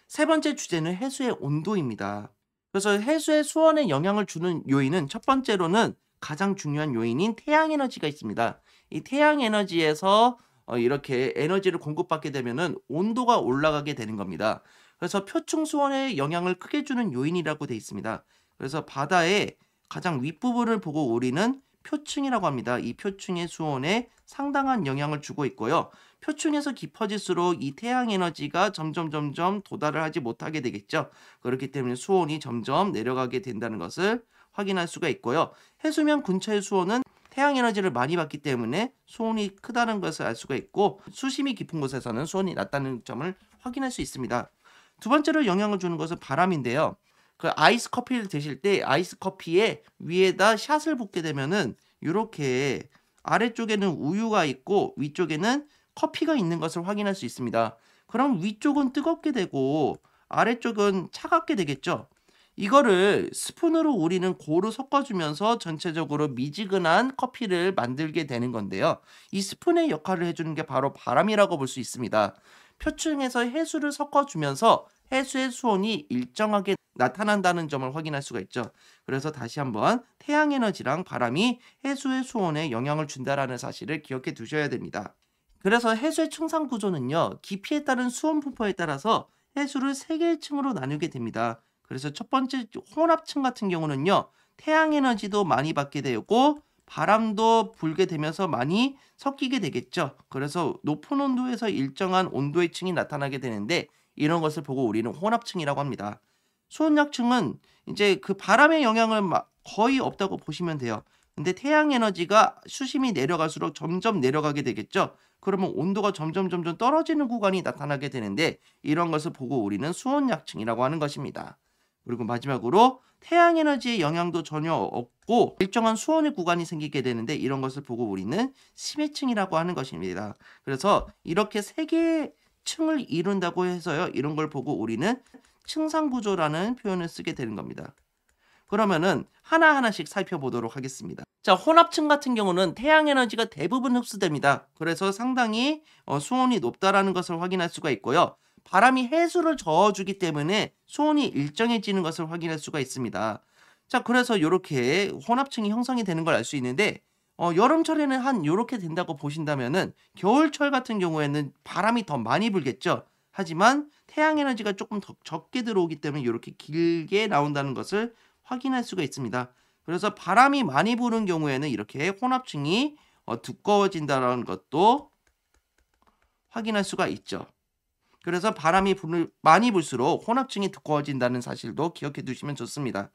세 번째 주제는 해수의 온도입니다. 그래서 해수의 수온에 영향을 주는 요인은 첫 번째로는 가장 중요한 요인인 태양 에너지가 있습니다. 이 태양 에너지에서 이렇게 에너지를 공급받게 되면은 온도가 올라가게 되는 겁니다. 그래서 표층 수온에 영향을 크게 주는 요인이라고 되어 있습니다. 그래서 바다의 가장 윗부분을 보고 우리는 표층이라고 합니다. 이 표층의 수온에 상당한 영향을 주고 있고요. 표층에서 깊어질수록 이 태양 에너지가 점점 도달을 하지 못하게 되겠죠. 그렇기 때문에 수온이 점점 내려가게 된다는 것을 확인할 수가 있고요. 해수면 근처의 수온은 태양 에너지를 많이 받기 때문에 수온이 크다는 것을 알 수가 있고, 수심이 깊은 곳에서는 수온이 낮다는 점을 확인할 수 있습니다. 두 번째로 영향을 주는 것은 바람인데요. 그 아이스 커피를 드실 때 아이스 커피에 위에다 샷을 붓게 되면은 이렇게 아래쪽에는 우유가 있고 위쪽에는 커피가 있는 것을 확인할 수 있습니다. 그럼 위쪽은 뜨겁게 되고 아래쪽은 차갑게 되겠죠. 이거를 스푼으로 우리는 고루 섞어주면서 전체적으로 미지근한 커피를 만들게 되는 건데요. 이 스푼의 역할을 해주는 게 바로 바람이라고 볼 수 있습니다. 표층에서 해수를 섞어주면서 해수의 수온이 일정하게 나타난다는 점을 확인할 수가 있죠. 그래서 다시 한번 태양 에너지랑 바람이 해수의 수온에 영향을 준다라는 사실을 기억해 두셔야 됩니다. 그래서 해수의 층상 구조는요, 깊이에 따른 수온 분포에 따라서 해수를 세 개의 층으로 나누게 됩니다. 그래서 첫 번째 혼합층 같은 경우는요, 태양 에너지도 많이 받게 되고 바람도 불게 되면서 많이 섞이게 되겠죠. 그래서 높은 온도에서 일정한 온도의 층이 나타나게 되는데, 이런 것을 보고 우리는 혼합층이라고 합니다. 수온약층은 이제 그 바람의 영향을 거의 없다고 보시면 돼요. 근데 태양 에너지가 수심이 내려갈수록 점점 내려가게 되겠죠. 그러면 온도가 점점 떨어지는 구간이 나타나게 되는데, 이런 것을 보고 우리는 수온약층이라고 하는 것입니다. 그리고 마지막으로 태양 에너지의 영향도 전혀 없고 일정한 수온의 구간이 생기게 되는데, 이런 것을 보고 우리는 심해층이라고 하는 것입니다. 그래서 이렇게 세 개의 층을 이룬다고 해서요, 이런 걸 보고 우리는 층상구조라는 표현을 쓰게 되는 겁니다. 그러면은 하나하나씩 살펴보도록 하겠습니다. 자, 혼합층 같은 경우는 태양 에너지가 대부분 흡수됩니다. 그래서 상당히 수온이 높다라는 것을 확인할 수가 있고요. 바람이 해수를 저어주기 때문에 수온이 일정해지는 것을 확인할 수가 있습니다. 자, 그래서 이렇게 혼합층이 형성이 되는 걸 알 수 있는데, 여름철에는 한 요렇게 된다고 보신다면은 겨울철 같은 경우에는 바람이 더 많이 불겠죠. 하지만 태양 에너지가 조금 더 적게 들어오기 때문에 이렇게 길게 나온다는 것을 확인할 수가 있습니다. 그래서 바람이 많이 부는 경우에는 이렇게 혼합층이 두꺼워진다는 것도 확인할 수가 있죠. 그래서 바람이 많이 불수록 혼합층이 두꺼워진다는 사실도 기억해 두시면 좋습니다.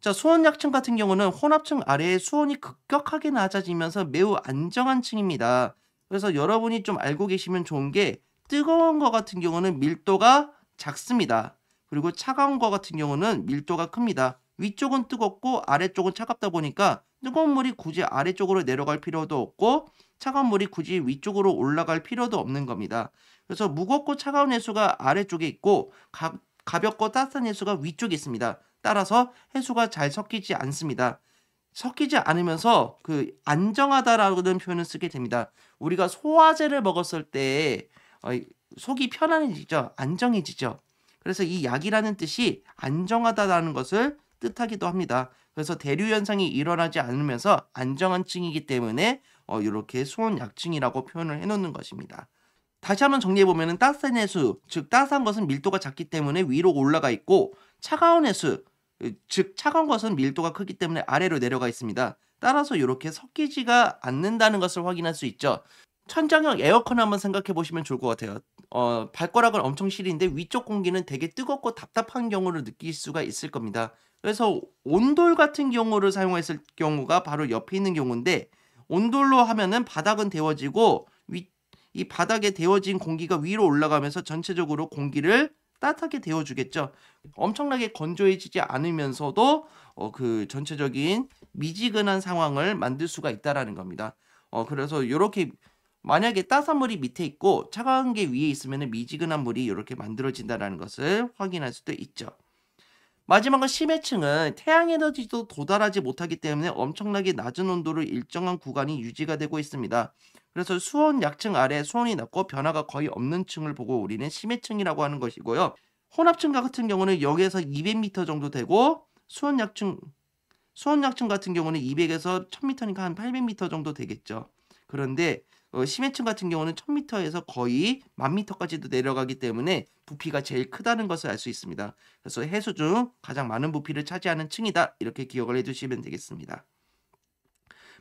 자, 수온약층 같은 경우는 혼합층 아래에 수온이 급격하게 낮아지면서 매우 안정한 층입니다. 그래서 여러분이 좀 알고 계시면 좋은 게, 뜨거운 거 같은 경우는 밀도가 작습니다. 그리고 차가운 거 같은 경우는 밀도가 큽니다. 위쪽은 뜨겁고 아래쪽은 차갑다 보니까 뜨거운 물이 굳이 아래쪽으로 내려갈 필요도 없고 차가운 물이 굳이 위쪽으로 올라갈 필요도 없는 겁니다. 그래서 무겁고 차가운 해수가 아래쪽에 있고 가볍고 따뜻한 해수가 위쪽에 있습니다. 따라서 해수가 잘 섞이지 않습니다. 섞이지 않으면서 안정하다라는 표현을 쓰게 됩니다. 우리가 소화제를 먹었을 때 속이 편안해지죠. 안정해지죠. 그래서 이 약이라는 뜻이 안정하다라는 것을 뜻하기도 합니다. 그래서 대류 현상이 일어나지 않으면서 안정한 층이기 때문에 이렇게 수온약층이라고 표현을 해놓는 것입니다. 다시 한번 정리해보면 따뜻한 해수, 즉 따뜻한 것은 밀도가 작기 때문에 위로 올라가 있고, 차가운 해수, 즉 차가운 것은 밀도가 크기 때문에 아래로 내려가 있습니다. 따라서 이렇게 섞이지가 않는다는 것을 확인할 수 있죠. 천장형 에어컨 한번 생각해 보시면 좋을 것 같아요. 발가락은 엄청 시린데 위쪽 공기는 되게 뜨겁고 답답한 경우를 느낄 수가 있을 겁니다. 그래서 온돌 같은 경우를 사용했을 경우가 바로 옆에 있는 경우인데, 온돌로 하면은 바닥은 데워지고 이 바닥에 데워진 공기가 위로 올라가면서 전체적으로 공기를 따뜻하게 데워주겠죠. 엄청나게 건조해지지 않으면서도 그 전체적인 미지근한 상황을 만들 수가 있다라는 겁니다. 그래서 이렇게 만약에 따뜻한 물이 밑에 있고 차가운 게 위에 있으면 미지근한 물이 이렇게 만들어진다는 것을 확인할 수도 있죠. 마지막은 심해층은 태양 에너지도 도달하지 못하기 때문에 엄청나게 낮은 온도를 일정한 구간이 유지가 되고 있습니다. 그래서 수온 약층 아래 수온이 낮고 변화가 거의 없는 층을 보고 우리는 심해층이라고 하는 것이고요. 혼합층 같은 경우는 0에서 200m 정도 되고 수온약층 같은 경우는 200에서 1000m니까 한 800m 정도 되겠죠. 그런데 심해층 같은 경우는 1000m에서 거의 10,000m까지도 내려가기 때문에 부피가 제일 크다는 것을 알 수 있습니다. 그래서 해수 중 가장 많은 부피를 차지하는 층이다. 이렇게 기억을 해두시면 되겠습니다.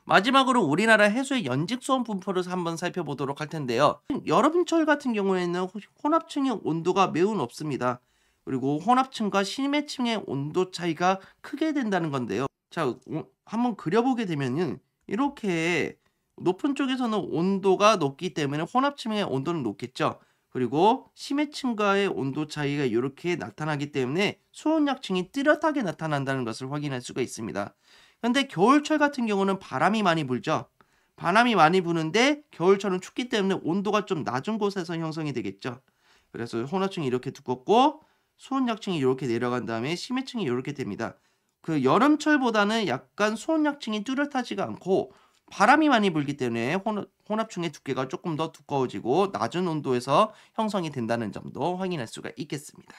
마지막으로 우리나라 해수의 연직 수온 분포를 한번 살펴보도록 할 텐데요. 여름철 같은 경우에는 혼합층의 온도가 매우 높습니다. 그리고 혼합층과 심해층의 온도 차이가 크게 된다는 건데요. 자, 한번 그려보게 되면은 이렇게 높은 쪽에서는 온도가 높기 때문에 혼합층의 온도는 높겠죠. 그리고 심해층과의 온도 차이가 이렇게 나타나기 때문에 수온약층이 뚜렷하게 나타난다는 것을 확인할 수가 있습니다. 근데 겨울철 같은 경우는 바람이 많이 불죠. 바람이 많이 부는데 겨울철은 춥기 때문에 온도가 좀 낮은 곳에서 형성이 되겠죠. 그래서 혼합층이 이렇게 두껍고 수온약층이 이렇게 내려간 다음에 심해층이 이렇게 됩니다. 그 여름철보다는 약간 수온약층이 뚜렷하지가 않고 바람이 많이 불기 때문에 혼합층의 두께가 조금 더 두꺼워지고 낮은 온도에서 형성이 된다는 점도 확인할 수가 있겠습니다.